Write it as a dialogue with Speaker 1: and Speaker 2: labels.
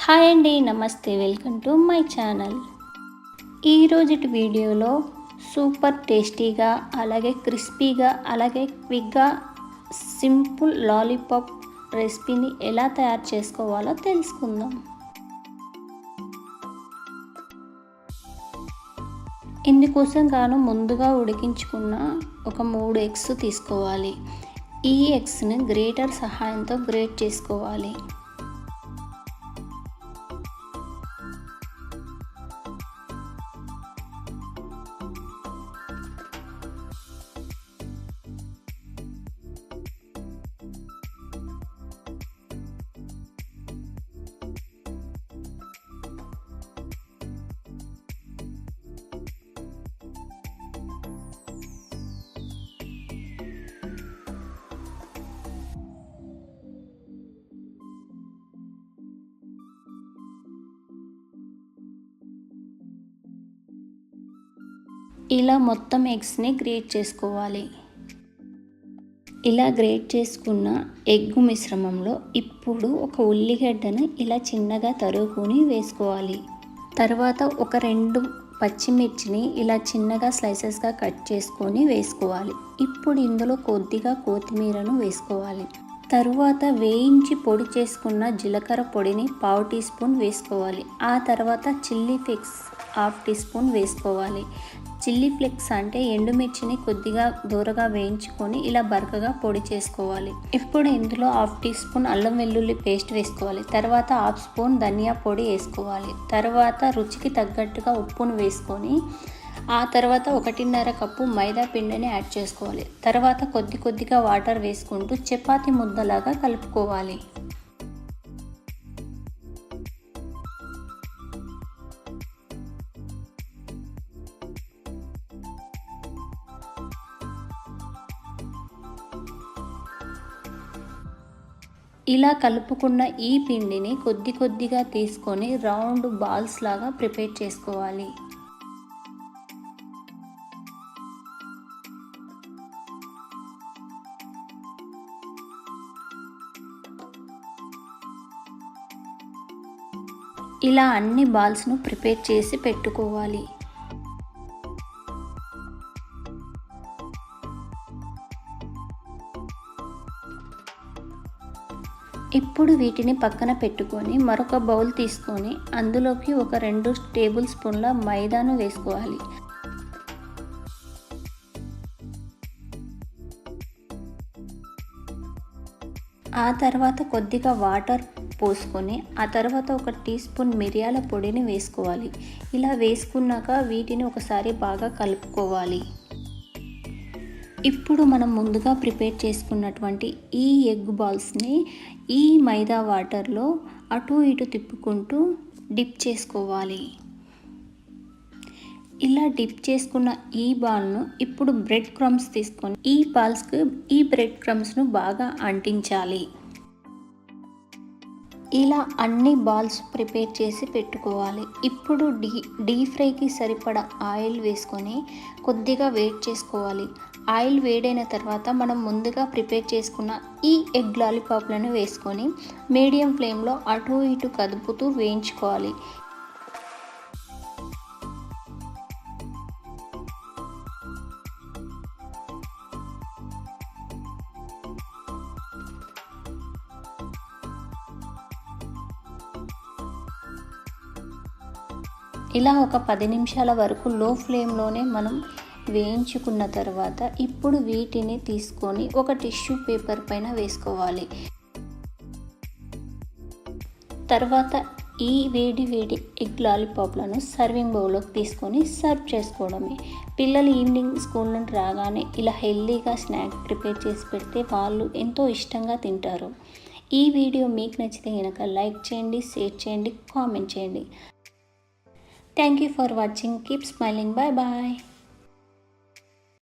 Speaker 1: Hi అండి, నమస్తే, welcome to my channel. ఈరోజుటి వీడియోలో సూపర్ టేస్టీగా, అలాగే క్రిస్పీగా, అలాగే క్విక్గా సింపుల్ లాలీపాప్ రెసిపీని ఎలా తయారు చేసుకోవాలో తెలుసుకుందాం. ఇందుకోసం గాను ముందుగా ఉడికించుకున్న ఒక 3 ఎగ్స్ తీసుకోవాలి. ఈ ఎగ్స్ని గ్రేటర్ సహాయంతో గ్రేట్ చేసుకోవాలి. ఇలా మొత్తం ఎగ్స్ని గ్రేట్ చేసుకోవాలి. ఇలా గ్రేట్ చేసుకున్న ఎగ్గు మిశ్రమంలో ఇప్పుడు ఒక ఉల్లిగడ్డను ఇలా చిన్నగా తరుగుకొని వేసుకోవాలి. తర్వాత ఒక 2 పచ్చిమిర్చిని ఇలా చిన్నగా స్లైసెస్గా కట్ చేసుకొని వేసుకోవాలి. ఇప్పుడు ఇందులో కొద్దిగా కొత్తిమీరను వేసుకోవాలి. తరువాత వేయించి పొడి చేసుకున్న జీలకర్ర పొడిని 1/2 టీ స్పూన్ వేసుకోవాలి. ఆ తర్వాత చిల్లీ ఫ్లేక్స్ 1/2 టీ స్పూన్ వేసుకోవాలి. చిల్లీ ఫ్లేక్స్ అంటే ఎండుమిర్చిని కొద్దిగా దూరగా వేయించుకొని ఇలా బరకగా పొడి చేసుకోవాలి. ఇప్పుడు ఇందులో 1/2 టీ స్పూన్ అల్లం వెల్లుల్లి పేస్ట్ వేసుకోవాలి. తర్వాత 1/2 స్పూన్ ధనియా పొడి వేసుకోవాలి. తర్వాత రుచికి తగ్గట్టుగా ఉప్పును వేసుకొని ఆ తర్వాత 1.5 కప్పు మైదా పిండిని యాడ్ చేసుకోవాలి. తర్వాత కొద్దిగా వాటర్ వేసుకుంటూ చపాతీ ముద్దలాగా కలుపుకోవాలి. ఇలా కలుపుకున్న ఈ పిండిని కొద్దిగా తీసుకొని రౌండ్ బాల్స్ లాగా ప్రిపేర్ చేసుకోవాలి. ఇలా అన్ని బాల్స్ను ప్రిపేర్ చేసి పెట్టుకోవాలి. ఇప్పుడు వీటిని పక్కన పెట్టుకొని మరొక బౌల్ తీసుకొని అందులోకి ఒక 2 టేబుల్ స్పూన్ల మైదాను వేసుకోవాలి. ఆ తర్వాత కొద్దిగా వాటర్ పోసుకొని ఆ తర్వాత ఒక టీ స్పూన్ మిరియాల పొడిని వేసుకోవాలి. ఇలా వేసుకున్నాక వీటిని ఒకసారి బాగా కలుపుకోవాలి. ఇప్పుడు మనం ముందుగా ప్రిపేర్ చేసుకున్నటువంటి ఈ ఎగ్ బాల్స్ని ఈ మైదా వాటర్లో అటు ఇటు తిప్పుకుంటూ డిప్ చేసుకోవాలి. ఇలా డిప్ చేసుకున్న ఈ బాల్ను ఇప్పుడు బ్రెడ్ క్రమ్స్ తీసుకొని ఈ బాల్స్కి ఈ బ్రెడ్ క్రమ్స్ను బాగా అంటించాలి. ఇలా అన్ని బాల్స్ ప్రిపేర్ చేసి పెట్టుకోవాలి. ఇప్పుడు డీప్ ఫ్రైకి సరిపడా ఆయిల్ వేసుకొని కొద్దిగా వేడి చేసుకోవాలి. ఆయిల్ వేడైన తర్వాత మనం ముందుగా ప్రిపేర్ చేసుకున్న ఈ ఎగ్ లాలీపాప్లను వేసుకొని మీడియం ఫ్లేమ్లో అటు ఇటు కదుపుతూ వేయించుకోవాలి. ఇలా ఒక 10 నిమిషాల వరకు లో ఫ్లేమ్లోనే మనం వేయించుకున్న తర్వాత ఇప్పుడు వీటిని తీసుకొని ఒక టిష్యూ పేపర్ పైన వేసుకోవాలి. తర్వాత ఈ వేడి ఎగ్ లాలీపాప్లను సర్వింగ్ బౌల్లోకి తీసుకొని సర్వ్ చేసుకోవడమే. పిల్లలు ఈవినింగ్ స్కూల్ నుండి రాగానే ఇలా హెల్తీగా స్నాక్ ప్రిపేర్ చేసి పెడితే వాళ్ళు ఎంతో ఇష్టంగా తింటారు. ఈ వీడియో మీకు నచ్చితే కనుక లైక్ చేయండి, షేర్ చేయండి, కామెంట్ చేయండి. Thank you for watching. Keep smiling. Bye bye.